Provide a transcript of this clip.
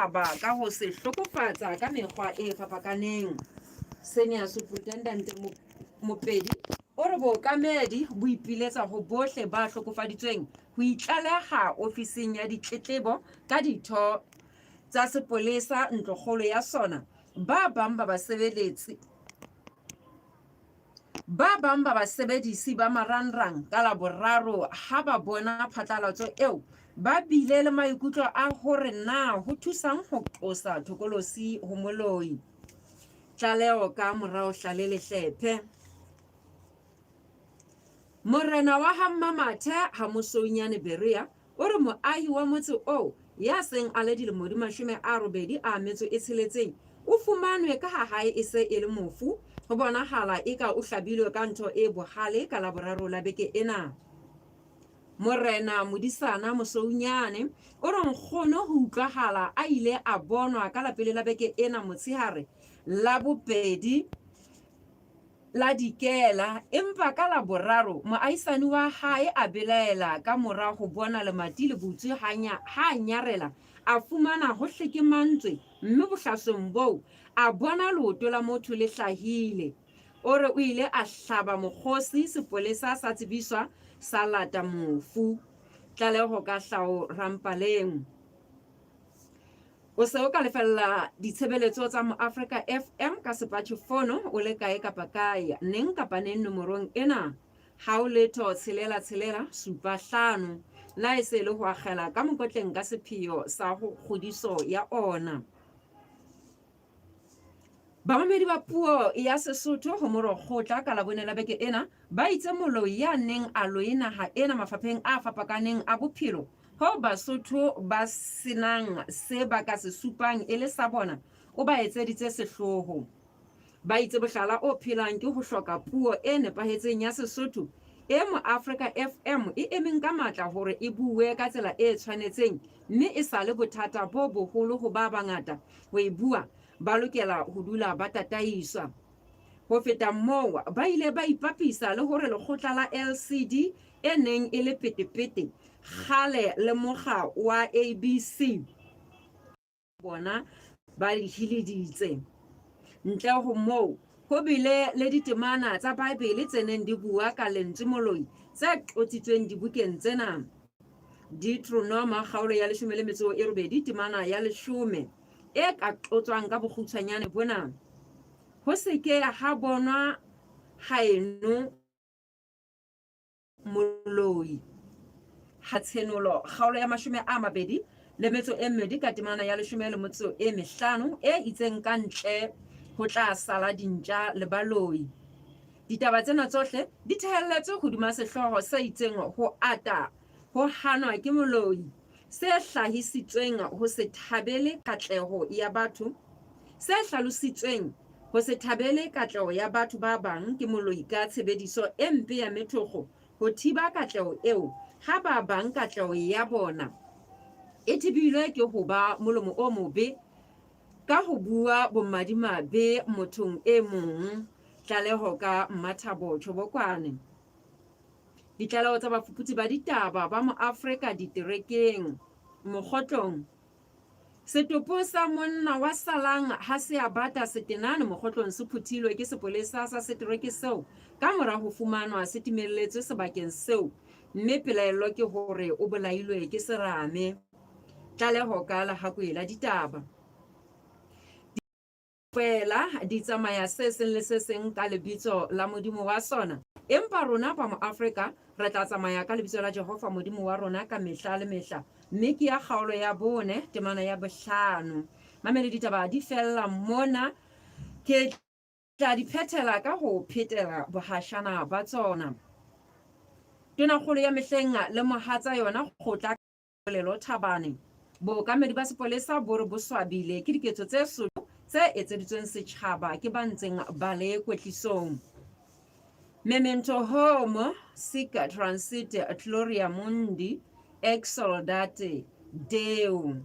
setjhaba ka ho se hlokofatsa ka mekgwa e fapakaneng. Senior Superintendent Mopedi o re bookamedi bo ipiletsa ho bohle ba hlokofaditsweng ho itlaleha ofising ya ditletlebo ka ditho tsa sepolesa ntlokgolo ya sona. Ba bang ba basebedisi ba marangrang ka Laboraro ha ba bona phatlalatso eo ba bile le maikutlo a hore na ho thusang ho qosa thokolosi ho moloi. Tlaleho ka morao hlale lehlephe. Morena wa Hammamathe ha Mosounyane Beria o re moahi wa motse o ya seng a le dilemo di 86 o fumanwe ka ha hae e se e le mofu ho bonahala eka o hlabilwe ka ntho e bohale ka Laboraro la beke ena. Morena Modisana Mosounyane o re nkgono ho utlwahala a ile a bonwa ka la pele la beke ena motshehare la bobedi la dikela, empa ka Laboraro moahisani wa hae a belaela ka mora ho bona lemati le butswe ha nyarela a fumana ho hlekemantswe, mme bohlasong boo a bona leoto la motho le hlahile. O re o ile a hlaba mokgosi sepolesa sa tsebiswa sa lata mofu. Tlaleho ka Hlaho Rampaleng. O se o ka lefella ditshebeletso tsa Mo-Afrika FM ka sepatjhefono o le kae kapa kae neng kapa neng nomorong ena ha o letho 665 la ese le ho akgela ka mokotleng ka sepheo sa ho kgodiso ya ona. Bamamedi ba puo ya Sesotho ho morokgotla ka labone la beke ena ba itse moloi ya neng a loina ha ena mafapheng a fapakaneng a bophelo ho Basotho ba senang se ba ka se supang e le sa bona o ba etseditse sehloho. Ba itse bohlala o phelang ke ho hloka puo e nepahetseng ya Sesotho e Mo-Afrika FM e emeng ka matla hore e bue ka tsela e tshwanetseng, mme e sa le bothata bo boholo ho ba bangata ho e bua ba lokela ho dula ba tataiswa. Ho feta moo ba ile ba ipapisa le hore lekgotla la LCD e neng e le petepete kgale le mokga wa ABC bona ba hileditse. Ntle ho moo ho bile le ditemana tsa Bible tse neng di bua ka lentswe moloi tse qotsitsweng dibukeng tsena. Deuteronome kgaolo ya 18 temana ya 10 e ka qotswang ka bokgutshwanyane bona. Ho se ke ha bonwa haeno moloi. Ha tshenolo kgaolo ya 22 ka temana ya 15 e itseng ka ntle ho tla sala dintja le baloi. Ditaba tsena tsohle di thehelletswe hodima sehloho se itseng ho ata ho hanwa ke moloi se hlahisitsweng ho se thabele katleho ya batho, se hlalositsweng ho se thabele katleho ya batho ba bang ke moloi ka tshebediso e mpe ya methokgo ho thiba katleho eo ha ba bang katleho ya bona e thibilwe ke ho ba molomo o mobe ka ho bua bomadimabe mothong e mong. Tlaleho ka Mmathabo Tshobokwane. Ditlaleho tsa bafuputsi ba ditaba ba Mo-Afrika diterekeng mokgotlong. Setopo sa monna wa Salang ha se a bata setenane mokgotlong se phuthilwe ke sepolesa sa setereke seo ka mora ho fumanwa se timelletswe sebakeng seo, mme pelaelo ke hore o bolailwe ke serame. Tlaleho ka Lahakwe la ditaba. Fela di tsamaya se seng le se seng ka lebitso la Modimo wa sona, empa rona ba Mo-Afrika re tla tsamaya ka lebitso la Jehova Modimo wa rona ka mehla le mehla, mme ke ya kgaolo ya 4 temana ya 5. Mamele ditaba di fella mona, ke tla di phethela ka ho phetela bohashana ba tsona. Tonakgolo ya mehleng le mohatsa yona kgotla lelo Thabane bookamedi ba sepolesa bo re bo swabile ke diketso tse soto tse etseditsweng setjhaba ke ba ntseng ba le kwetlisong. Memento homo sic transit gloria mundi ex soldate Deo.